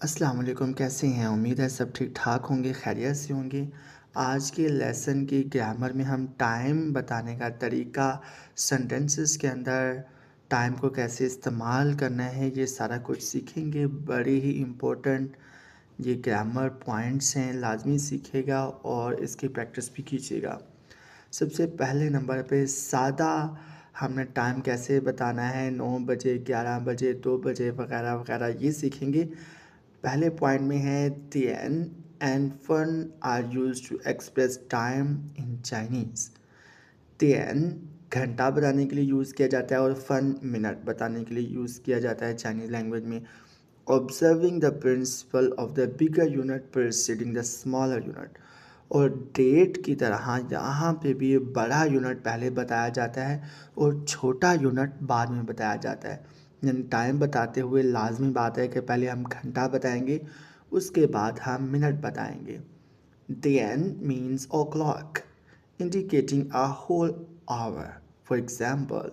अस्सलाम वालेकुम, कैसे हैं? उम्मीद है सब ठीक-ठाक होंगे, खैरियत से होंगे। आज के लेसन की ग्रामर में हम टाइम बताने का तरीका, सेंटेंसेस के अंदर टाइम को कैसे इस्तेमाल करना है, ये सारा कुछ सीखेंगे। बड़े ही इम्पोर्टेंट ये ग्रामर पॉइंट्स हैं, लाज़मी सीखिएगा और इसकी प्रैक्टिस भी कीजिएगा। सबसे पहले नंबर पे सादा हमने टाइम कैसे बताना है, 9 बजे, 11 बजे, 2 बजे वगैरह-वगैरह ये सीखेंगे। पहले पॉइंट में है तिएन एंड फन are used to express time in Chinese. तिएन घंटा बताने के लिए यूज़ किया जाता है और फन मिनट बताने के लिए यूज़ किया जाता है चाइनीज़ लैंग्वेज में। Observing the principle of the bigger unit preceding the smaller unit. और डेट की तरह यहाँ पे भी बड़ा यूनिट पहले बताया जाता है और छोटा यूनिट बाद में बताया जाता है। यानी टाइम बताते हुए लाजमी बात है कि पहले हम घंटा बताएंगे, उसके बाद हम मिनट बताएंगे। Then means o'clock, indicating a whole hour. For example,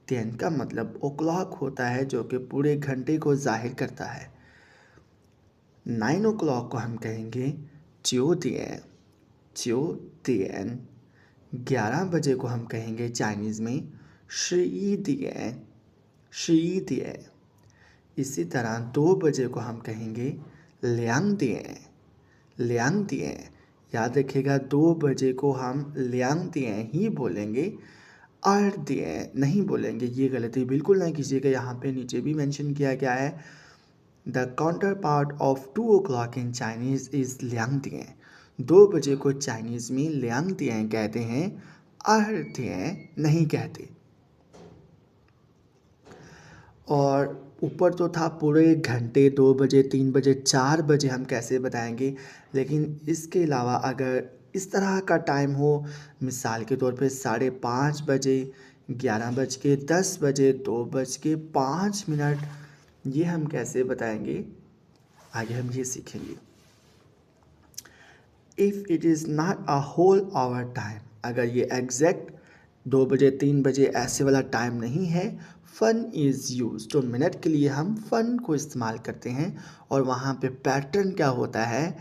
10 का मतलब o'clock होता है जो कि पूरे घंटे को जाहिर करता है। 9 o'clock को हम कहेंगे 9 点, 9 点। 11 बजे को हम कहेंगे चाइनीज़ में 11点, 11点। इसी तरह 2 बजे को हम कहेंगे 2点, 2点। याद रखिएगा 2 बजे को हम 2点ही बोलेंगे, 2点नहीं बोलेंगे। ये गलती बिल्कुल ना कीजिएगा, यहाँ पे नीचे भी मेंशन किया गया है। The counterpart of 2 o'clock in Chinese is 2点। 2 बजे को चाइनीज़ में 2点कहते हैं, 2点नहीं कहते। और ऊपर तो था पूरे घंटे, 2 बजे, 3 बजे, 4 बजे हम कैसे बताएंगे, लेकिन इसके अलावा अगर इस तरह का टाइम हो, मिसाल के तौर पे 5:30 बजे, 11:10 बजे, 2:05, ये हम कैसे बताएंगे, आगे हम ये सीखेंगे। If it is not a whole hour time, अगर ये एग्जैक्ट 2 बजे, 3 बजे ऐसे वाला टाइम नहीं है, फ़न इज़ यूज, तो मिनट के लिए हम फ़न को इस्तेमाल करते हैं। और वहाँ पे पैटर्न क्या होता है,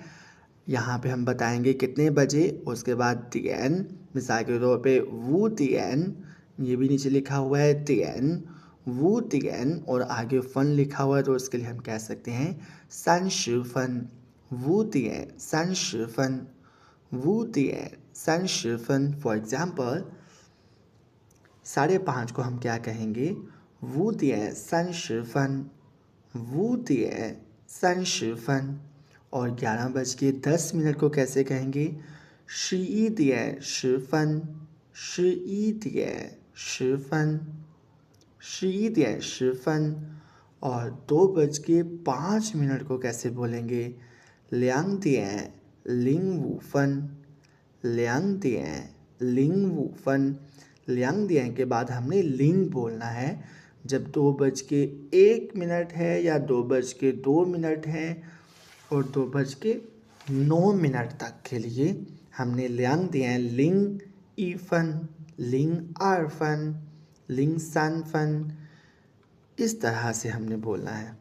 यहाँ पे हम बताएंगे कितने बजे, उसके बाद तिएन, मिसाल के तौर पे वू तिएन, ये भी नीचे लिखा हुआ है तिएन, वू तिएन, और आगे फ़न लिखा हुआ है तो उसके लिए हम कह सकते हैं 30分, 5点30分, 5点30分। फॉर एग्जाम्पल 5:30 को हम क्या कहेंगे, 5:30分, 5:30分। और 11:10 को कैसे कहेंगे, 11:10分, 11:10分, 11:10分। और 2:05 को कैसे बोलेंगे, 2:05分, 2:05分। 2:00 के बाद हमने लिंग बोलना है। जब 2:01 है या 2:02 है और 2:09 तक के लिए हमने लिंग ईफन, लिंग आरफन, लिंग सनफन, इस तरह से हमने बोलना है।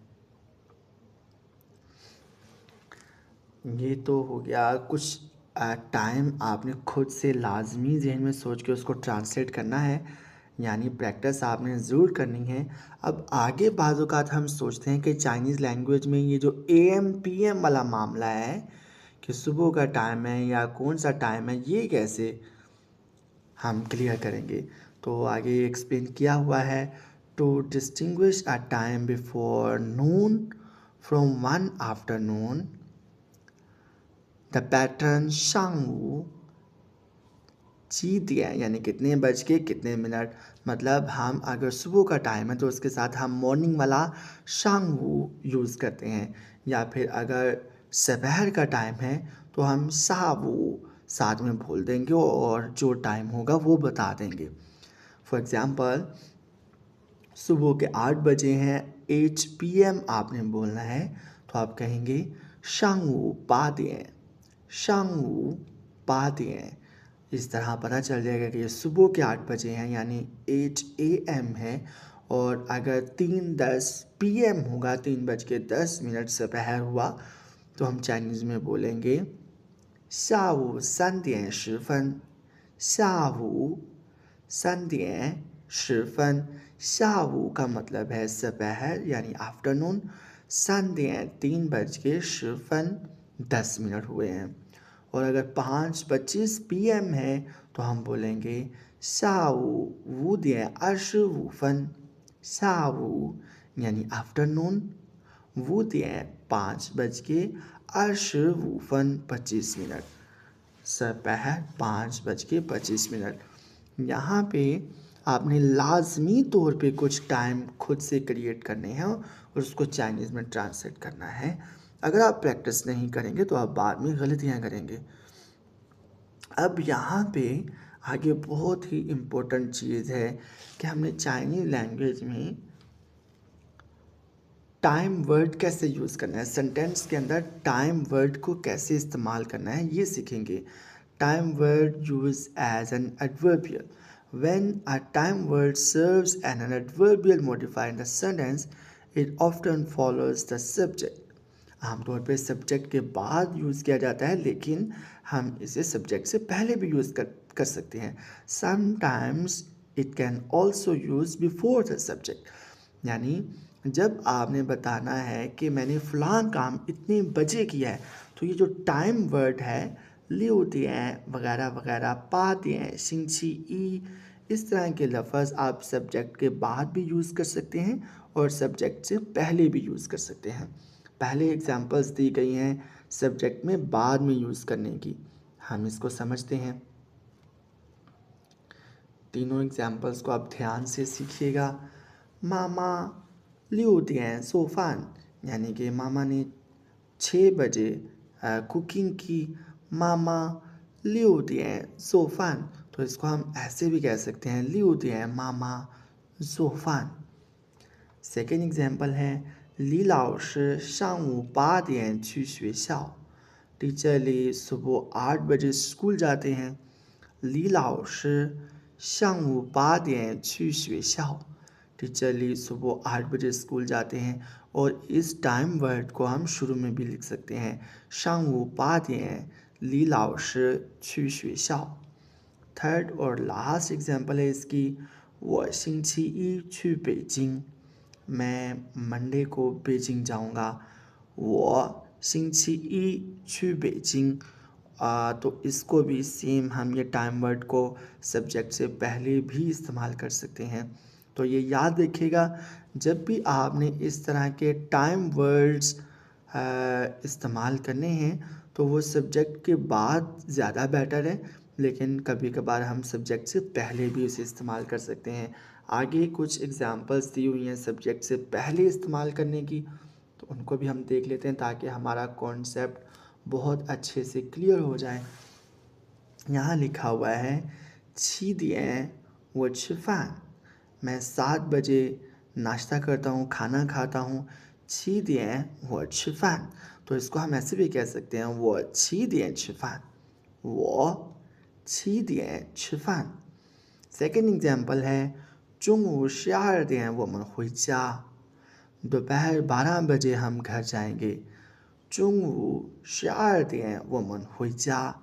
ये तो हो गया कुछ टाइम आपने खुद से लाजमी जहन में सोच के उसको ट्रांसलेट करना है, यानी प्रैक्टिस आपने ज़रूर करनी है। अब आगे बाज़ औक़ात हम सोचते हैं कि चाइनीज़ लैंग्वेज में ये जो AM PM वाला मामला है कि सुबह का टाइम है या कौन सा टाइम है, ये कैसे हम क्लियर करेंगे। तो आगे एक्सप्लेन किया हुआ है, to distinguish a time before noon from one afternoon, the pattern शांगू जी दिया है, यानी कितने बज के कितने मिनट। मतलब हम अगर सुबह का टाइम है तो उसके साथ हम मॉर्निंग वाला शांगू यूज़ करते हैं, या फिर अगर दोपहर का टाइम है तो हम सावू साथ में बोल देंगे और जो टाइम होगा वो बता देंगे। फॉर एग्ज़ाम्पल सुबह के 8 बजे हैं, 8 PM आपने बोलना है तो आप कहेंगे शांगू 8点, शांगू 8点। इस तरह पता चल जाएगा कि ये सुबह के 8 बजे हैं, यानी 8 AM है। और अगर 3:10 PM होगा, 3:10 दोपहर हुआ, तो हम चाइनीज़ में बोलेंगे 下午3点10分, 下午3点10分। 下午का मतलब है दोपहर यानी आफ्टरनून, 3:10 हुए हैं। और अगर 5:25 PM है तो हम बोलेंगे 下午5点25分, 下午यानी आफ्टरनून, 5:25 दोपहर 5:25। यहाँ पे आपने लाजमी तौर पे कुछ टाइम खुद से क्रिएट करने हैं और उसको चाइनीज़ में ट्रांसलेट करना है। अगर आप प्रैक्टिस नहीं करेंगे तो आप बाद में गलतियाँ करेंगे। अब यहाँ पे आगे बहुत ही इम्पोर्टेंट चीज़ है कि हमने चाइनीज़ लैंग्वेज में टाइम वर्ड कैसे यूज़ करना है, सेंटेंस के अंदर टाइम वर्ड को कैसे इस्तेमाल करना है, ये सीखेंगे। Time word use as an adverbial. When a time word serves as an adverbial modifier in the sentence, it often follows the subject. आमतौर पे सब्जेक्ट के बाद यूज़ किया जाता है, लेकिन हम इसे सब्जेक्ट से पहले भी यूज़ कर सकते हैं। Sometimes it can also use before the subject. यानी जब आपने बताना है कि मैंने फ़लाँ काम इतने बजे किया है, तो ये जो टाइम वर्ड है, 6点वगैरह वगैरह, 8点, 星期一, इस तरह के लफ्ज़ आप सब्जेक्ट के बाद भी यूज़ कर सकते हैं और सब्जेक्ट से पहले भी यूज़ कर सकते हैं। पहले एग्जांपल्स दी गई हैं सब्जेक्ट में बाद में यूज़ करने की, हम इसको समझते हैं। तीनों एग्जांपल्स को आप ध्यान से सीखिएगा। मामा 6点做饭, यानी कि मामा ने 6 बजे कुकिंग की। मामा 6点做饭, तो इसको हम ऐसे भी कह सकते हैं 6点मामा 做饭। सेकेंड एग्जाम्पल है 李老师上午8点去学校, टीचर ली सुबह 8 बजे स्कूल जाते हैं। 李老师上午8点去学校, टीचर ली सुबह 8 बजे स्कूल जाते हैं। और इस टाइम वर्ड को हम शुरू में भी लिख सकते हैं 上午8点李老师去学校। थर्ड और लास्ट एग्जाम्पल है इसकी 我星期一去北京, मैं मंडे को बेजिंग जाऊंगा। 我星期一去北京, तो इसको भी सेम हम ये टाइम वर्ड को सब्जेक्ट से पहले भी इस्तेमाल कर सकते हैं। तो ये याद रखिएगा, जब भी आपने इस तरह के टाइम वर्ड्स इस्तेमाल करने हैं तो वो सब्जेक्ट के बाद ज़्यादा बेटर है, लेकिन कभी कभार हम सब्जेक्ट से पहले भी उसे इस्तेमाल कर सकते हैं। आगे कुछ एग्जांपल्स दी हुई हैं सब्जेक्ट से पहले इस्तेमाल करने की, तो उनको भी हम देख लेते हैं ताकि हमारा कॉन्सेप्ट बहुत अच्छे से क्लियर हो जाए। यहाँ लिखा हुआ है 7点我吃饭, मैं 7 बजे नाश्ता करता हूँ, खाना खाता हूँ। 7点我吃饭, तो इसको हम ऐसे भी कह सकते हैं 我7点吃饭, 我7点吃饭। सेकेंड एग्जाम्पल है 中午12点我们回家, दोपहर 12 बजे हम घर जाएंगे। 中午12点我们回家,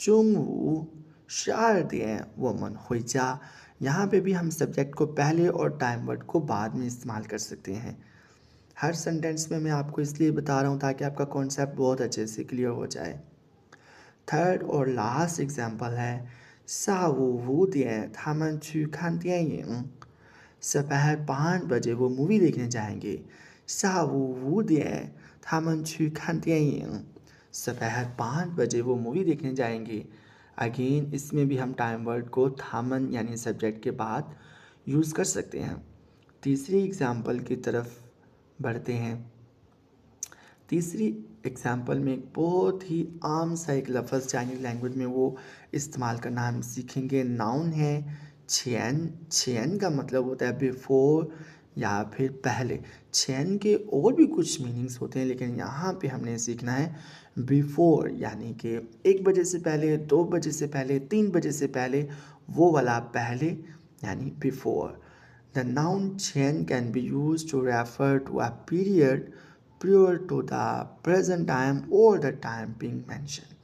中午12点我们回家, यहाँ पे भी हम सब्जेक्ट को पहले और टाइम वर्ड को बाद में इस्तेमाल कर सकते हैं। हर सेंटेंस में मैं आपको इसलिए बता रहा हूँ ताकि आपका कॉन्सेप्ट बहुत अच्छे से क्लियर हो जाए। थर्ड और लास्ट एग्जाम्पल है 下午5点他们去看电影, दोपहर 5 बजे वो मूवी देखने जाएंगे। 下午5点他们去看电影, दोपहर 5 बजे वो मूवी देखने जाएंगे। अगेन इसमें भी हम टाइम वर्ड को थामन यानी सब्जेक्ट के बाद यूज़ कर सकते हैं। तीसरी एग्जाम्पल की तरफ बढ़ते हैं। तीसरी एग्जाम्पल में एक बहुत ही आम सा एक लफ्ज़ चाइनीज़ लैंग्वेज में वो इस्तेमाल करना हम सीखेंगे। नाउन है छियन, छियन का मतलब होता है बिफोर या फिर पहले। छियन के और भी कुछ मीनिंग्स होते हैं, लेकिन यहाँ पे हमने सीखना है बिफोर, यानी कि 1 बजे से पहले, 2 बजे से पहले, 3 बजे से पहले, वो वाला पहले यानी before. The noun 前 can be used to refer to a period prior to the present time or the time being mentioned.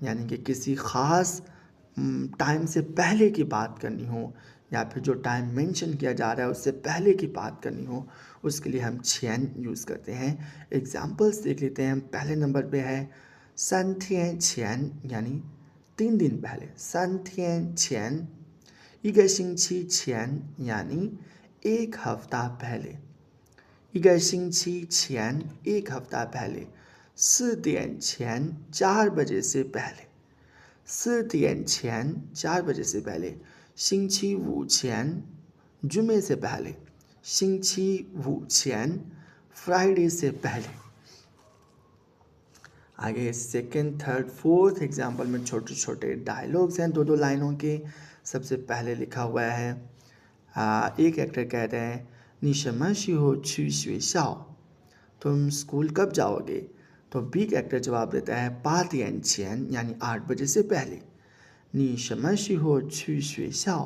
यानी कि किसी ख़ास टाइम से पहले की बात करनी हो या फिर जो टाइम मेंशन किया जा रहा है उससे पहले की बात करनी हो, उसके लिए हम छेन यूज़ करते हैं। एग्जांपल्स देख लेते हैं। पहले नंबर पे है 3天前 यानी 3 दिन पहले। 3天前 1个星期前 यानी 1 हफ्ता पहले। 1个星期前 1 हफ्ता पहले। 4点前 4 बजे से पहले।4点前 4 बजे से पहले।星期五前 जुमे से पहले।星期五前 फ्राइडे से पहले। आगे सेकेंड, थर्ड, फोर्थ एग्जाम्पल में छोटे छोटे डायलॉग्स हैं 2-2 लाइनों के। सबसे पहले लिखा हुआ है, एक एक्टर कह रहे हैं 你什么时候去学校 तुम स्कूल कब जाओगे। तो बी एक्टर जवाब देता है 8点前 यानी 8 बजे से पहले। 你什么时候去学校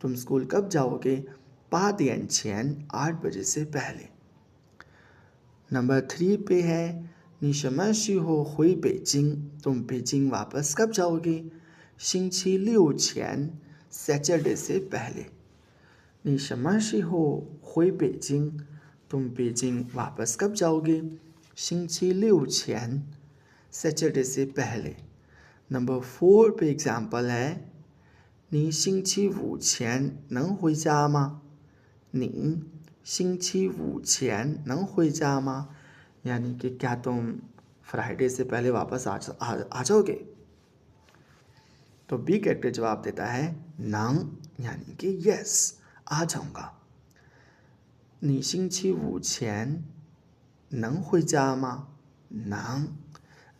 तुम स्कूल कब जाओगे। 8点前 8 बजे से पहले। नंबर 3 पे है 你什么时候回北京 तुम बेजिंग वापस कब जाओगे। 星期六前 सैटरडे से पहले। 你什么时候回北京 तुम बेजिंग वापस कब जाओगे। 星期六前 सैटरडे से पहले। नंबर 4 पे एग्जाम्पल है 你星期五前能回家吗。你星期五前能回家吗 यानी कि क्या तुम फ्राइडे से पहले वापस आ जाओगे। तो बी कैरेक्टर जवाब देता है नंग यानी कि यस, आ जाऊंगा। 你星期五前能回家吗 नंग,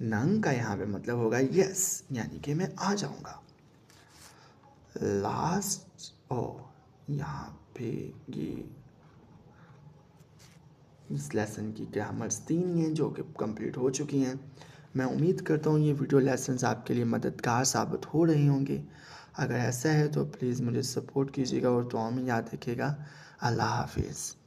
नंग का यहाँ पे मतलब होगा यस, यानी कि मैं आ जाऊंगा। लास्ट यहाँ पे ये इस लेसन की ग्रामर्स 3 हैं जो कि कंप्लीट हो चुकी हैं। मैं उम्मीद करता हूँ ये वीडियो लेसन्स आपके लिए मददगार साबित हो रहे होंगे। अगर ऐसा है तो प्लीज़ मुझे सपोर्ट कीजिएगा और दुआ में याद रखिएगा। अल्लाह हाफिज़।